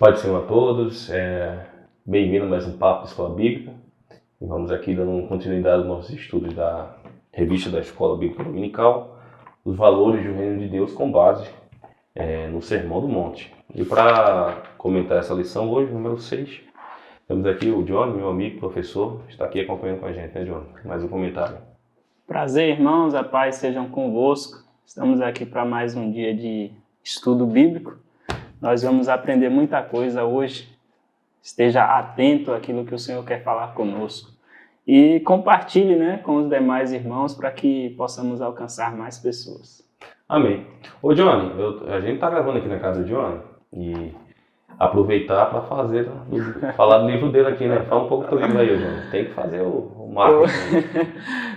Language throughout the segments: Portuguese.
Paz do Senhor a todos, bem-vindo a mais um Papo de Escola Bíblica. E vamos aqui dando continuidade aos nossos estudos da revista da Escola Bíblica Dominical, os valores do Reino de Deus com base no Sermão do Monte. E para comentar essa lição hoje, número 6, temos aqui o Johnny, meu amigo, professor, está aqui acompanhando com a gente, né, Johnny? Mais um comentário. Prazer, irmãos, a paz sejam convosco. Estamos aqui para mais um dia de estudo bíblico. Nós vamos aprender muita coisa hoje. Esteja atento àquilo que o Senhor quer falar conosco. E compartilhe, com os demais irmãos para que possamos alcançar mais pessoas. Amém. Ô Johnny, a gente está gravando aqui na casa do Johnny e aproveitar para falar do livro dele aqui, né? Fala um pouco do livro aí, Johnny. Tem que fazer o marketing.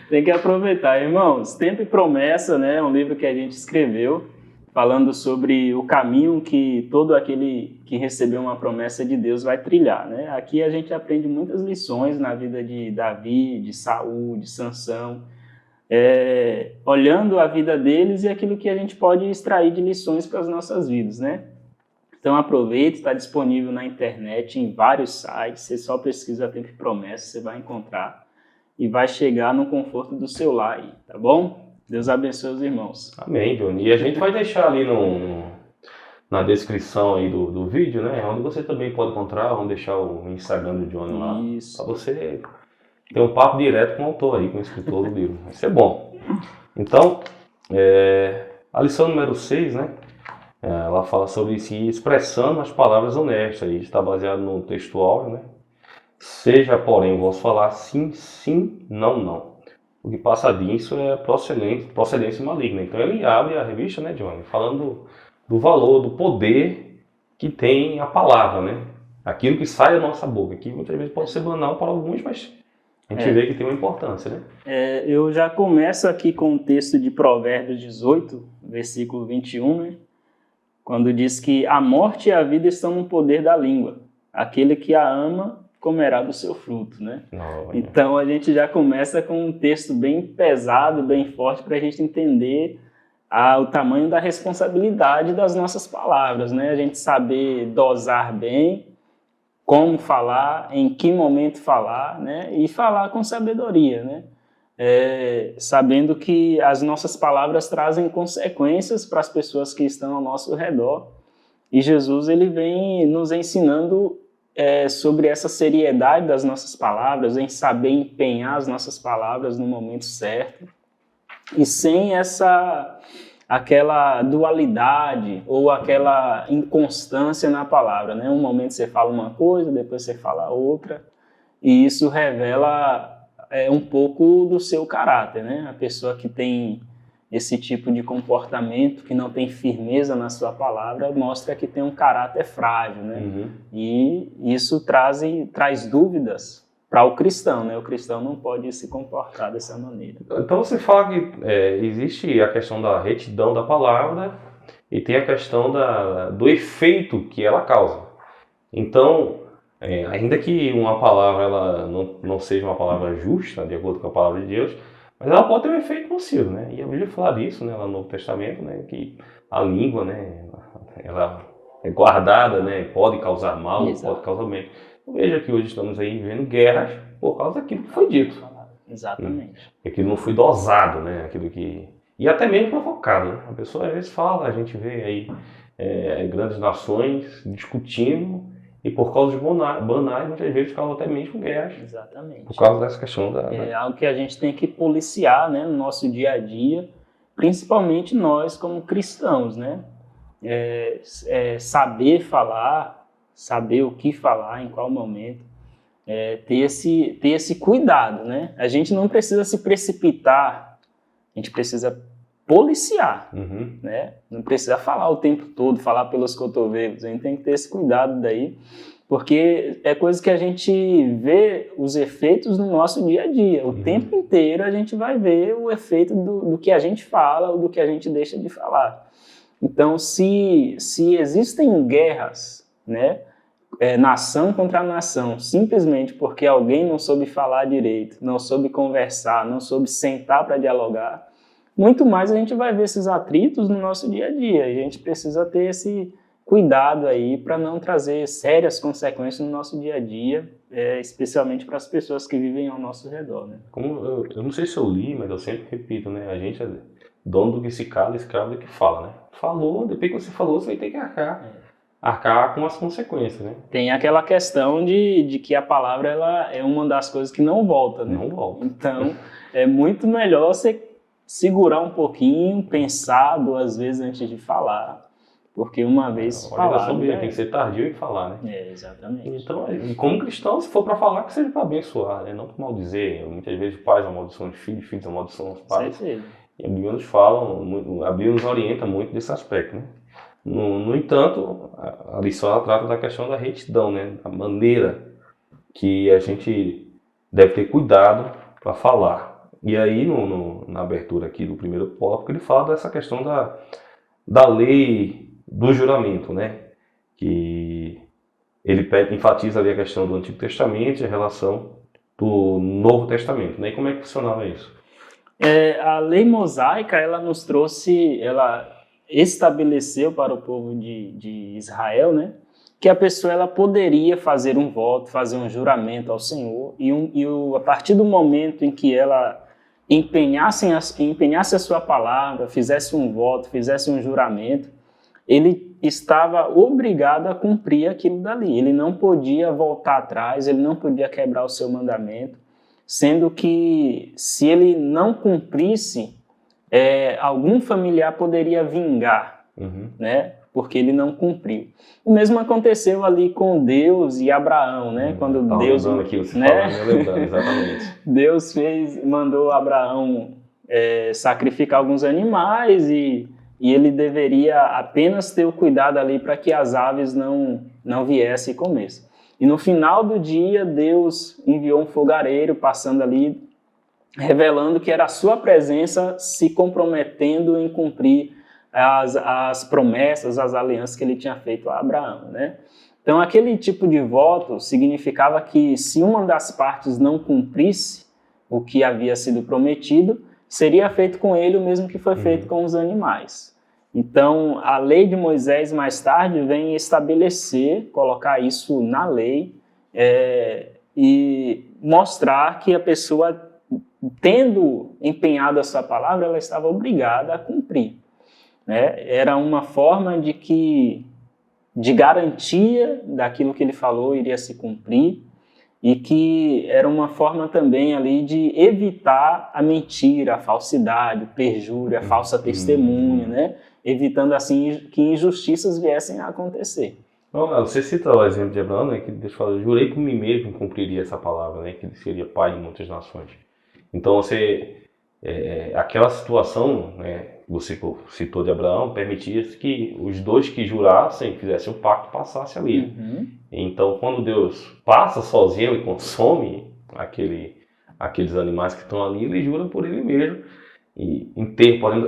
Tem que aproveitar, irmãos. Tempo e Promessa, é um livro que a gente escreveu falando sobre o caminho que todo aquele que recebeu uma promessa de Deus vai trilhar, Aqui a gente aprende muitas lições na vida de Davi, de Saul, de Sansão, olhando a vida deles e aquilo que a gente pode extrair de lições para as nossas vidas, Então aproveite, está disponível na internet, em vários sites, você só pesquisa Tempo e Promessa, você vai encontrar e vai chegar no conforto do seu lar aí, tá bom? Deus abençoe os irmãos. Amém, Johnny. E a gente vai deixar ali na descrição aí do vídeo, onde você também pode encontrar, vamos deixar o Instagram do Johnny lá, para você ter um papo direto com o autor aí, com o escritor do livro. Vai ser bom. Então, a lição número 6, ela fala sobre se expressando as palavras honestas, e está baseado no textual, Seja, porém, o vosso falar sim, sim, não, não. O que passa disso é procedência maligna. Então ele abre a revista, Johnny, falando do valor, do poder que tem a palavra, Aquilo que sai da nossa boca, que muitas vezes pode ser banal para alguns, mas a gente vê que tem uma importância, Eu já começo aqui com o texto de Provérbios 18, versículo 21, quando diz que a morte e a vida estão no poder da língua. Aquele que a ama comerá do seu fruto, Então a gente já começa com um texto bem pesado, bem forte, para a gente entender o tamanho da responsabilidade das nossas palavras, A gente saber dosar bem, como falar, em que momento falar, E falar com sabedoria, Sabendo que as nossas palavras trazem consequências para as pessoas que estão ao nosso redor. E Jesus ele vem nos ensinando sobre essa seriedade das nossas palavras, em saber empenhar as nossas palavras no momento certo e sem aquela dualidade ou aquela inconstância na palavra, Um momento você fala uma coisa, depois você fala outra, e isso revela um pouco do seu caráter, A pessoa que tem esse tipo de comportamento, que não tem firmeza na sua palavra, mostra que tem um caráter frágil, Uhum. E isso traz dúvidas para o cristão, O cristão não pode se comportar dessa maneira. Então você fala que existe a questão da retidão da palavra e tem a questão do efeito que ela causa. Então, ainda que uma palavra ela não seja uma palavra justa, de acordo com a palavra de Deus, mas ela pode ter um efeito nocivo, E a Bíblia fala disso, lá no Novo Testamento, que a língua, ela é guardada, pode causar mal, Exato. pode causar bem. Veja que hoje estamos aí vivendo guerras por causa daquilo que foi dito. Exatamente. Aquilo não foi dosado, Aquilo que... E até mesmo provocado, A pessoa às vezes fala, a gente vê aí grandes nações discutindo e por causa de banais, muitas vezes causam até mesmo guerras. Exatamente. Por causa dessa questão É algo que a gente tem que policiar, no nosso dia a dia, principalmente nós como cristãos, Saber falar, saber o que falar, em qual momento, ter esse cuidado, A gente não precisa se precipitar, a gente precisa policiar, Uhum. Não precisa falar o tempo todo, falar pelos cotovelos, a gente tem que ter esse cuidado daí, porque é coisa que a gente vê os efeitos no nosso dia a dia, o tempo inteiro a gente vai ver o efeito do que a gente fala ou do que a gente deixa de falar. Então, se existem guerras, nação contra nação, simplesmente porque alguém não soube falar direito, não soube conversar, não soube sentar para dialogar, muito mais a gente vai ver esses atritos no nosso dia a dia. E a gente precisa ter cuidado aí para não trazer sérias consequências no nosso dia a dia, especialmente para as pessoas que vivem ao nosso redor, né? Como eu não sei se eu li, mas eu sempre repito, né? A gente é dono do que se cala, escravo do que fala, né? Falou, depois que você falou, você vai ter que arcar com as consequências, né? Tem aquela questão de que a palavra ela é uma das coisas que não volta, né? Não volta. Então, é muito melhor você segurar um pouquinho, pensar 2 vezes antes de falar, porque uma vez falado... Tem que ser tardio em falar, né? Exatamente. Então, como cristão, se for para falar, que seja para abençoar, né? Não para maldizer. Muitas vezes pais amaldiçoam os filhos, filhos amaldiçoam os pais. Certeza. E a Bíblia nos orienta muito desse aspecto, né? No entanto, a lição ela trata da questão da retidão, né? Da maneira que a gente deve ter cuidado para falar. E aí, na abertura aqui do primeiro tópico, ele fala dessa questão da lei do juramento, né? Que ele enfatiza ali a questão do Antigo Testamento e a relação do Novo Testamento, né? E como é que funcionava isso? A lei mosaica, ela estabeleceu para o povo de Israel, né? Que a pessoa ela poderia fazer um voto, fazer um juramento ao Senhor, a partir do momento em que ela empenhasse a sua palavra, fizesse um voto, fizesse um juramento, ele estava obrigado a cumprir aquilo dali. Ele não podia voltar atrás, ele não podia quebrar o seu mandamento, sendo que se ele não cumprisse, algum familiar poderia vingar, né? Porque ele não cumpriu. O mesmo aconteceu ali com Deus e Abraão, né? Quando Deus, aqui, você lembrando, exatamente. Deus mandou Abraão sacrificar alguns animais e ele deveria apenas ter o cuidado ali para que as aves não viessem e comessem. E no final do dia, Deus enviou um fogareiro passando ali, revelando que era a sua presença se comprometendo em cumprir as promessas, as alianças que ele tinha feito a Abraão, né? Então, aquele tipo de voto significava que se uma das partes não cumprisse o que havia sido prometido, seria feito com ele o mesmo que foi feito com os animais. Então, a lei de Moisés, mais tarde, vem estabelecer, colocar isso na lei e mostrar que a pessoa, tendo empenhado a sua palavra, ela estava obrigada a cumprir, né? Era uma forma de garantia daquilo que ele falou iria se cumprir, e que era uma forma também ali de evitar a mentira, a falsidade, o perjúrio, a falsa testemunha, né? Evitando assim que injustiças viessem a acontecer. Você cita o exemplo de Abraão, né, que Deus fala, jurei por mim mesmo que cumpriria essa palavra, né, que ele seria pai de muitas nações. Então aquela situação, né, você citou de Abraão, permitia que os dois que jurassem, fizessem o pacto, passassem ali. Então, quando Deus passa sozinho e consome aqueles animais que estão ali, ele jura por ele mesmo. E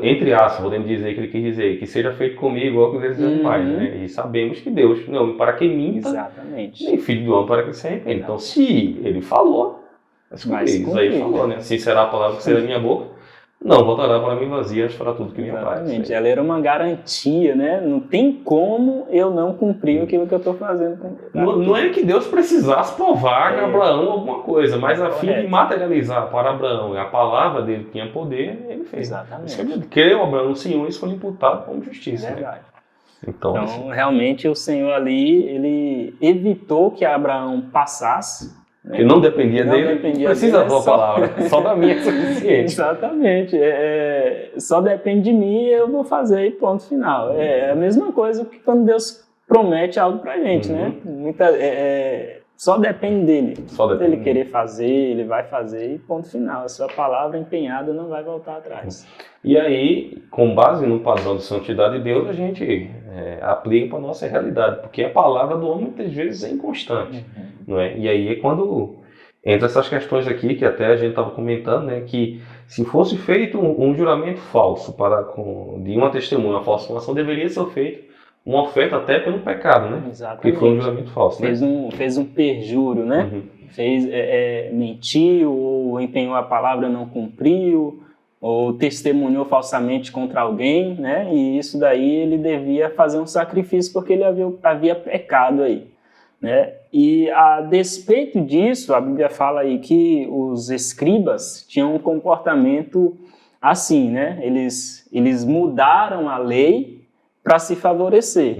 entre aspas, podemos dizer que ele quis dizer que seja feito comigo igual que os animais, né? E sabemos que Deus não para que minta, nem filho do homem para que se arrependa. Então, se ele falou, isso aí falou, né? Assim será a palavra que será da minha boca, não voltará para mim vazia, fará tudo que me apraz. Exatamente, ela era uma garantia, né? Não tem como eu não cumprir aquilo que eu estou fazendo. Não é que Deus precisasse provar a Abraão alguma coisa, mas a fim de materializar para Abraão a palavra dele que tinha poder, ele fez. Exatamente. Creu Abraão no Senhor, isso foi imputado como justiça. Verdade. Né? Então realmente o Senhor ali, ele evitou que Abraão passasse. Que não dependia dele, precisa da tua palavra, só da minha é suficiente. Exatamente, só depende de mim e eu vou fazer e ponto final. É a mesma coisa que quando Deus promete algo pra gente, né? Só depende dele. Ele querer fazer, ele vai fazer e ponto final. A sua palavra empenhada não vai voltar atrás. E aí, com base no padrão de santidade de Deus, a gente aplica para a nossa realidade, porque a palavra do homem muitas vezes é inconstante. Não é? E aí é quando entra essas questões aqui, que até a gente estava comentando, né, que se fosse feito um juramento falso de uma testemunha, uma falsificação, deveria ser feito uma oferta até pelo pecado, né? Exatamente. Porque foi um juramento falso. Fez um perjúrio, né? Mentiu, ou empenhou a palavra, não cumpriu, ou testemunhou falsamente contra alguém, né? E isso daí ele devia fazer um sacrifício porque ele havia pecado aí, né? E a despeito disso, a Bíblia fala aí que os escribas tinham um comportamento assim, né? Eles mudaram a lei para se favorecer.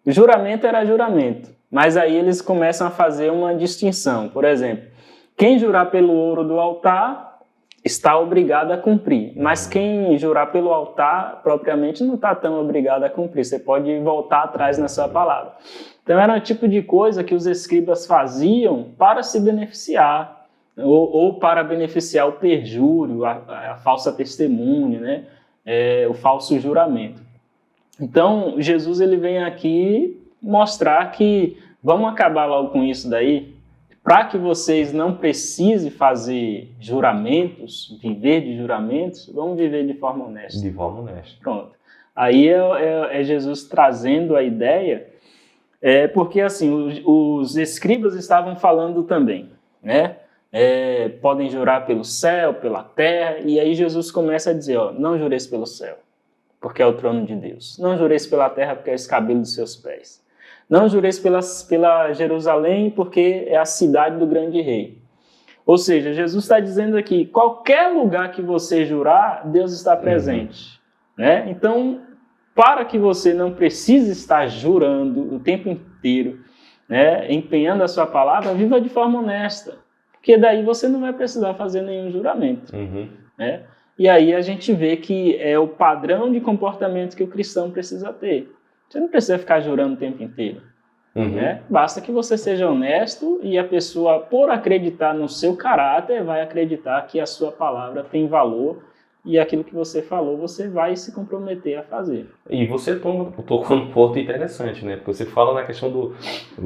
O juramento era juramento, mas aí eles começam a fazer uma distinção. Por exemplo, quem jurar pelo ouro do altar está obrigado a cumprir, mas quem jurar pelo altar propriamente não está tão obrigado a cumprir. Você pode voltar atrás na sua palavra. Então era um tipo de coisa que os escribas faziam para se beneficiar, ou para beneficiar o perjúrio, a falsa testemunha, né? O falso juramento. Então, Jesus ele vem aqui mostrar que vamos acabar logo com isso daí, para que vocês não precisem fazer juramentos, viver de juramentos, vamos viver de forma honesta. De forma honesta. Pronto. Aí é Jesus trazendo a ideia, porque assim, os escribas estavam falando também, né? Podem jurar pelo céu, pela terra, e aí Jesus começa a dizer, ó, não jureis pelo céu, porque é o trono de Deus. Não jureis pela terra, porque é o escabelo dos seus pés. Não jureis pela Jerusalém, porque é a cidade do grande rei. Ou seja, Jesus está dizendo aqui, qualquer lugar que você jurar, Deus está presente. Né? Então, para que você não precise estar jurando o tempo inteiro, né, empenhando a sua palavra, viva de forma honesta. Porque daí você não vai precisar fazer nenhum juramento. Né? E aí a gente vê que é o padrão de comportamento que o cristão precisa ter. Você não precisa ficar jurando o tempo inteiro. Né? Basta que você seja honesto e a pessoa, por acreditar no seu caráter, vai acreditar que a sua palavra tem valor e aquilo que você falou, você vai se comprometer a fazer. E você tocou num ponto interessante, né? Porque você fala na questão do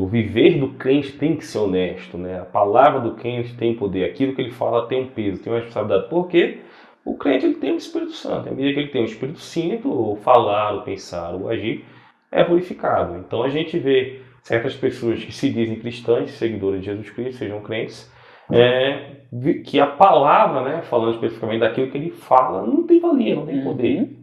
viver do crente tem que ser honesto, né? A palavra do crente tem poder, aquilo que ele fala tem um peso, tem uma responsabilidade. Por quê? O crente ele tem o Espírito Santo. À medida que ele tem o Espírito Santo, o falar, o pensar, o agir, é purificado. Então a gente vê certas pessoas que se dizem cristãs, seguidores de Jesus Cristo, sejam crentes, que a palavra, né, falando especificamente daquilo que ele fala, não tem valia, não tem poder.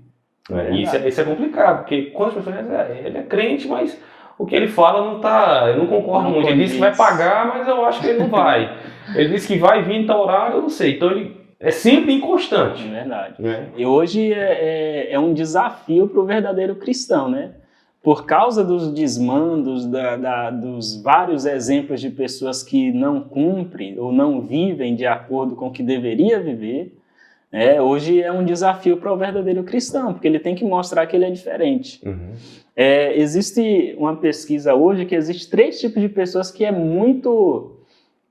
E isso é complicado, porque quando as pessoas dizem, ele é crente, mas o que ele fala não tá, eu não concordo muito. Ele disse que vai pagar, mas eu acho que ele não vai. Ele disse que vai vir em tal horário, eu não sei. Então ele é sempre inconstante. É verdade. E hoje é um desafio para o verdadeiro cristão, né? Por causa dos desmandos, dos vários exemplos de pessoas que não cumprem ou não vivem de acordo com o que deveria viver, hoje é um desafio para o verdadeiro cristão, porque ele tem que mostrar que ele é diferente. Existe uma pesquisa hoje que existe 3 tipos de pessoas que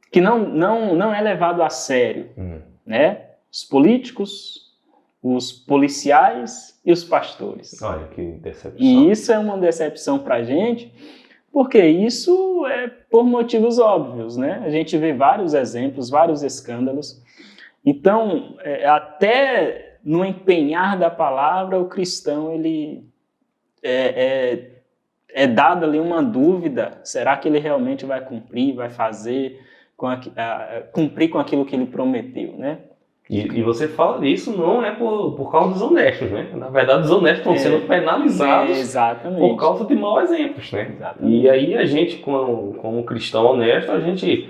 que não é levado a sério, né? Os políticos, os policiais e os pastores. Olha que decepção. E isso é uma decepção para a gente, porque isso é por motivos óbvios, né? A gente vê vários exemplos, vários escândalos. Então, até no empenhar da palavra, o cristão ele é dada ali uma dúvida: será que ele realmente vai cumprir, vai fazer, cumprir com aquilo que ele prometeu, né? E você fala disso não é por causa dos honestos, né? Na verdade, os honestos estão sendo penalizados por causa de maus exemplos, né? Exatamente. E aí a gente, como cristão honesto, a gente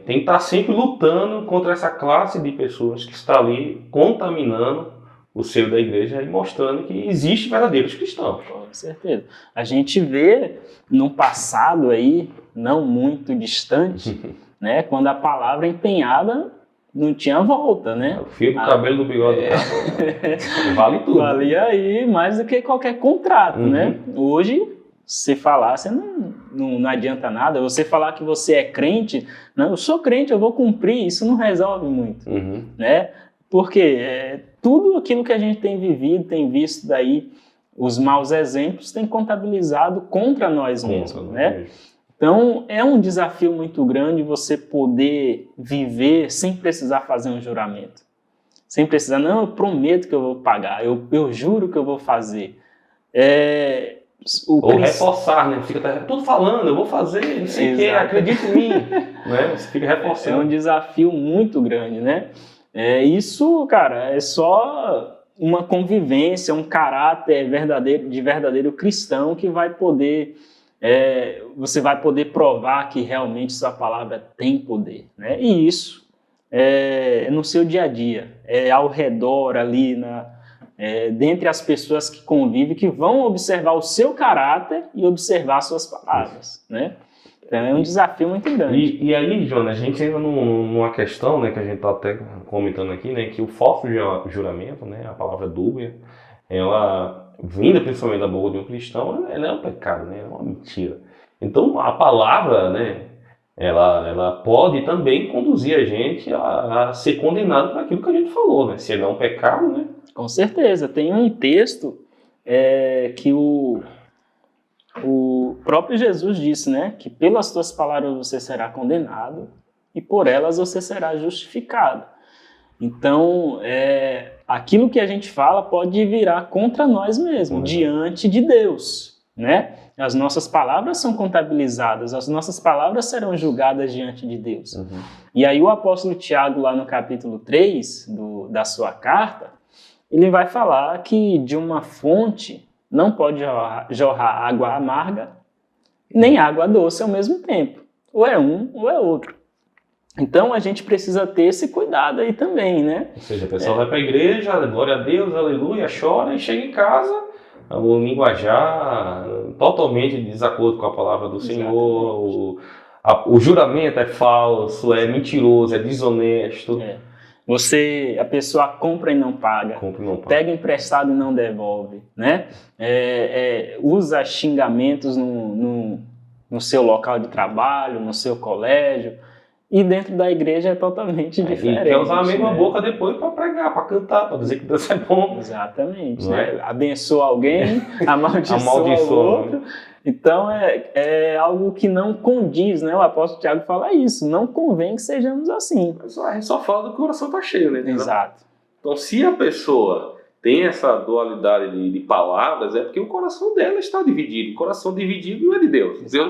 tem que estar sempre lutando contra essa classe de pessoas que está ali contaminando o seio da igreja e mostrando que existe verdadeiros cristãos. Com certeza. A gente vê no passado aí, não muito distante, né? Quando a palavra empenhada não tinha volta, né? O fio do cabelo do bigode do cara vale tudo. Valia aí mais do que qualquer contrato, né? Hoje, se falar, você não adianta nada. Você falar que você é crente, não, eu sou crente, eu vou cumprir, isso não resolve muito, né? Porque tudo aquilo que a gente tem vivido, tem visto daí, os maus exemplos, tem contabilizado contra nós mesmos, né? Então, é um desafio muito grande você poder viver sem precisar fazer um juramento. Sem precisar, não, eu prometo que eu vou pagar, eu juro que eu vou fazer. Ou reforçar, né? Fica tudo falando, eu vou fazer, não sei o que, acredita em mim. Né? Você fica reforçando. É um desafio muito grande, né? Isso, cara, é só uma convivência, um caráter verdadeiro cristão que vai poder, você vai poder provar que realmente sua palavra tem poder, né? E isso é no seu dia a dia, é ao redor ali, dentre as pessoas que convivem, que vão observar o seu caráter e observar suas palavras, né? Então é um desafio muito grande. E aí, Jonas, a gente entra numa questão, né, que a gente está até comentando aqui, né, que o falso juramento, né, a palavra dúbia, ela, vinda principalmente da boca de um cristão, ela é um pecado, né, é uma mentira. Então, a palavra, né, ela pode também conduzir a gente a ser condenado por aquilo que a gente falou, né, se ele é um pecado, né. Com certeza, tem um texto que o próprio Jesus disse, né, que pelas tuas palavras você será condenado e por elas você será justificado. Então, aquilo que a gente fala pode virar contra nós mesmos, diante de Deus, né? As nossas palavras são contabilizadas, as nossas palavras serão julgadas diante de Deus. Uhum. E aí o apóstolo Tiago, lá no capítulo 3 da sua carta, ele vai falar que de uma fonte não pode jorrar água amarga, nem água doce ao mesmo tempo. Ou é um, ou é outro. Então, a gente precisa ter esse cuidado aí também, né? Ou seja, a pessoa vai para a igreja, glória a Deus, aleluia, chora e chega em casa, o linguajar totalmente de desacordo com a palavra do Senhor, o juramento é falso, é mentiroso, é desonesto. A pessoa compra e não paga, pega emprestado e não devolve, né? Usa xingamentos no seu local de trabalho, no seu colégio, e dentro da igreja é totalmente diferente. E quer usar a mesma boca depois para pregar, para cantar, para dizer que Deus é bom. Exatamente. Né? Abençoa alguém, amaldiçoa o outro. Então, é algo que não condiz, né? O apóstolo Tiago fala isso, não convém que sejamos assim. A gente só fala do que o coração está cheio, né? Exato. Então, se a pessoa tem essa dualidade de palavras, é porque o coração dela está dividido. O coração dividido não é de Deus. Deus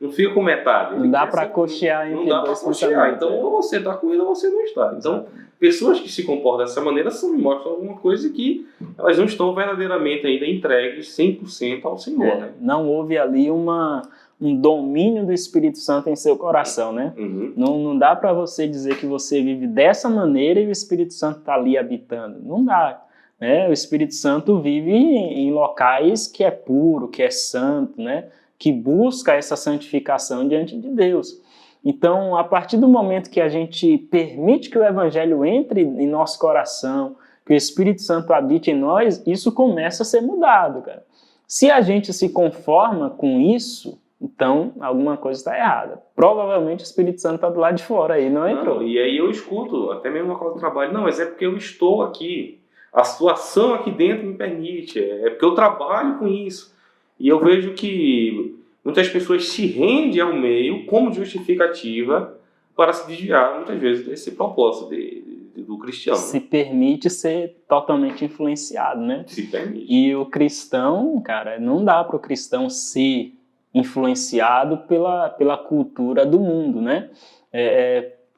não fica com metade. Não dá para cochear entre dois pensamentos. Então, ou você está com ele ou você não está. Então, pessoas que se comportam dessa maneira mostram alguma coisa que elas não estão verdadeiramente ainda entregues 100% ao Senhor. Né? Não houve ali um domínio do Espírito Santo em seu coração, né? Uhum. Não dá para você dizer que você vive dessa maneira e o Espírito Santo está ali habitando. Não dá. Né? O Espírito Santo vive em locais que é puro, que é santo, né? Que busca essa santificação diante de Deus. Então, a partir do momento que a gente permite que o Evangelho entre em nosso coração, que o Espírito Santo habite em nós, isso começa a ser mudado, cara. Se a gente se conforma com isso, então alguma coisa está errada. Provavelmente o Espírito Santo está do lado de fora aí, não entrou. E aí eu escuto, até mesmo na coisa do trabalho, não, mas é porque eu estou aqui. A situação aqui dentro me permite, é porque eu trabalho com isso. E eu vejo que muitas pessoas se rendem ao meio como justificativa para se desviar, muitas vezes, desse propósito do cristiano. Se permite ser totalmente influenciado, né? Se permite. E o cristão, cara, não dá para o cristão ser influenciado pela cultura do mundo, né?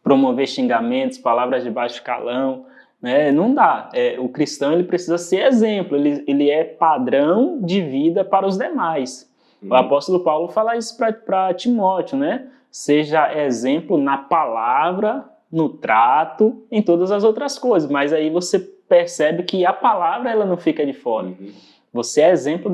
Promover xingamentos, palavras de baixo calão, né? Não dá. O cristão ele precisa ser exemplo, ele é padrão de vida para os demais. O apóstolo Paulo fala isso para Timóteo, né? Seja exemplo na palavra, no trato, em todas as outras coisas. Mas aí você percebe que a palavra ela não fica de fora. Você é exemplo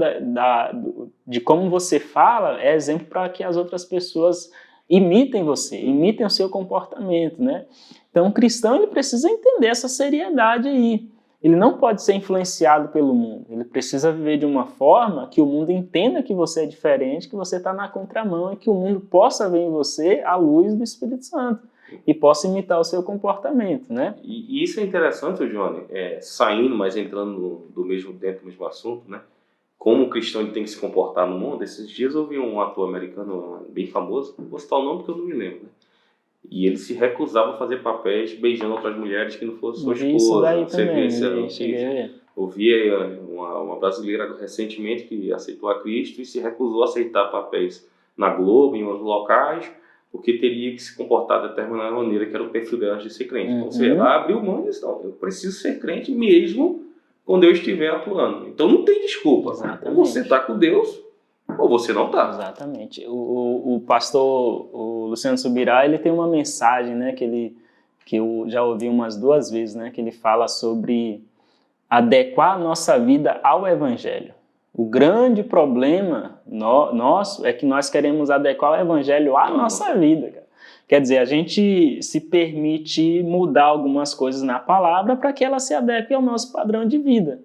de como você fala, é exemplo para que as outras pessoas imitem você, imitem o seu comportamento, né? Então o cristão ele precisa entender essa seriedade aí. Ele não pode ser influenciado pelo mundo. Ele precisa viver de uma forma que o mundo entenda que você é diferente, que você está na contramão e que o mundo possa ver em você a luz do Espírito Santo e possa imitar o seu comportamento, né? E isso é interessante, Johnny, saindo, mas entrando dentro do mesmo assunto, né? Como o cristão ele tem que se comportar no mundo. Esses dias eu vi um ator americano bem famoso, não vou citar o nome porque eu não me lembro, né? E ele se recusava a fazer papéis beijando outras mulheres que não fossem sua esposa. Isso daí também, eu vi uma brasileira recentemente que aceitou a Cristo e se recusou a aceitar papéis na Globo, em outros locais, porque teria que se comportar de determinada maneira, que era o perfil dela de ser crente. Então você lá abriu mão e disse, não, eu preciso ser crente mesmo quando eu estiver atuando. Então não tem desculpa. Ou você está com Deus, ou você não está. Exatamente. O pastor o Luciano Subirá, ele tem uma mensagem, né, que eu já ouvi umas 2 vezes, né, que ele fala sobre adequar a nossa vida ao Evangelho. O grande problema nosso é que nós queremos adequar o Evangelho à nossa vida, cara. Quer dizer, a gente se permite mudar algumas coisas na palavra para que ela se adeque ao nosso padrão de vida.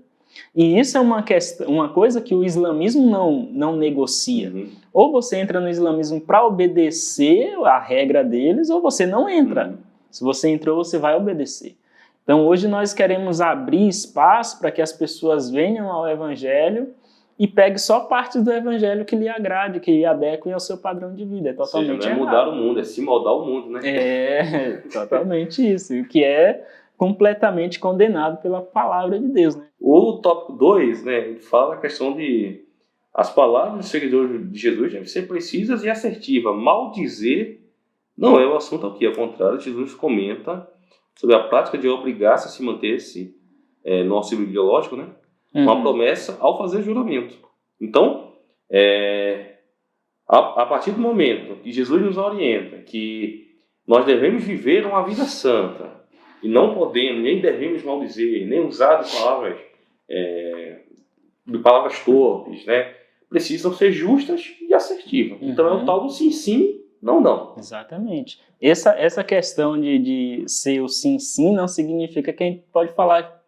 E isso é uma coisa que o islamismo não negocia. Ou você entra no islamismo para obedecer a regra deles, ou você não entra. Se você entrou, você vai obedecer. Então, hoje nós queremos abrir espaço para que as pessoas venham ao Evangelho e pegue só partes do Evangelho que lhe agrade, que lhe adequem ao seu padrão de vida. É totalmente errado. Não é mudar o mundo, é se moldar o mundo, né? É, totalmente isso. O que é completamente condenado pela palavra de Deus, né? O tópico 2, né, fala a questão de as palavras dos seguidores de Jesus devem ser precisas e assertivas. Maldizer não é o assunto aqui. Ao contrário, Jesus comenta sobre a prática de obrigar-se a se manter-se no auxílio biológico, né? Uma promessa ao fazer juramento. Então, a partir do momento que Jesus nos orienta que nós devemos viver uma vida santa e não podemos, nem devemos maldizer, nem usar de palavras torpes, né? Precisam ser justas e assertivas. Então é o tal do sim, sim, não, não. Exatamente. Essa questão de ser o sim, sim não significa que a gente pode falar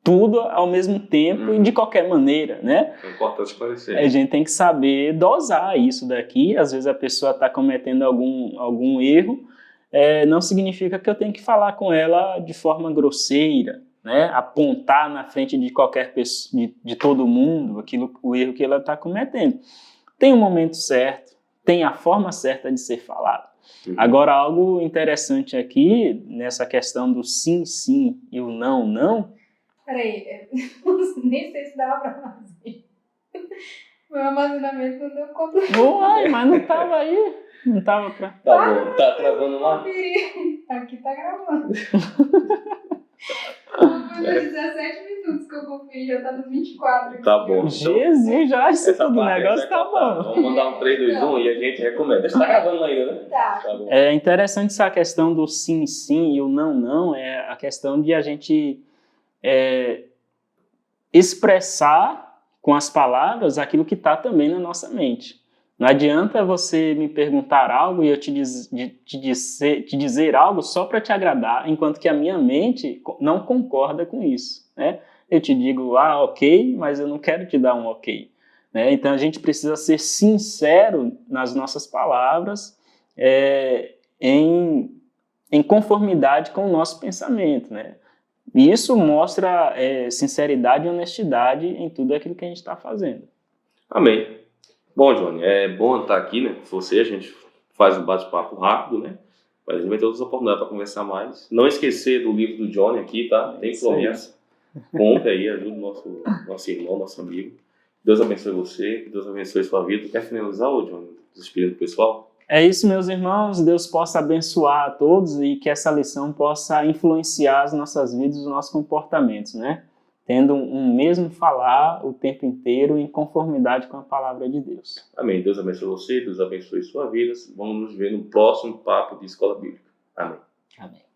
tudo ao mesmo tempo e de qualquer maneira, né? É importante esclarecer. A gente tem que saber dosar isso daqui. Às vezes a pessoa está cometendo algum erro, não significa que eu tenho que falar com ela de forma grosseira, né? Apontar na frente de qualquer pessoa, de todo mundo, o erro que ela está cometendo. Tem o momento certo, tem a forma certa de ser falado. Agora, algo interessante aqui, nessa questão do sim, sim e o não, não. Peraí, nem sei se dava pra fazer. Meu armazenamento não deu conta. Uai, mas não tava aí. Não tava pra... Tá bom, tá travando lá? Aqui tá gravando. Foi 17 minutos que eu confio, já tá nos 24 aqui. Tá bom. Jesus, já isso tudo, o negócio tá bom. Vamos mandar um 3, 2, 1 e a gente recomenda. Você tá gravando ainda, né? Tá. Tá bom. É interessante essa questão do sim, sim e o não, não. É a questão de a gente expressar com as palavras aquilo que está também na nossa mente. Não adianta você me perguntar algo e eu te dizer algo só para te agradar, enquanto que a minha mente não concorda com isso, né? Eu te digo, ok, mas eu não quero te dar um ok, né? Então a gente precisa ser sincero nas nossas palavras, em conformidade com o nosso pensamento, né? E isso mostra sinceridade e honestidade em tudo aquilo que a gente está fazendo. Amém. Bom, Johnny, é bom estar aqui, né? A gente faz um bate-papo rápido, né? Mas a gente vai ter outras oportunidades para conversar mais. Não esquecer do livro do Johnny aqui, tá? Tem promessa. Compre aí, ajude o nosso irmão, nosso amigo. Deus abençoe você, que Deus abençoe sua vida. Quer finalizar, Johnny, despedindo do pessoal? É isso, meus irmãos. Deus possa abençoar a todos e que essa lição possa influenciar as nossas vidas e os nossos comportamentos, né? Tendo um mesmo falar o tempo inteiro em conformidade com a palavra de Deus. Amém. Deus abençoe você, Deus abençoe sua vida. Vamos nos ver no próximo papo de Escola Bíblica. Amém. Amém.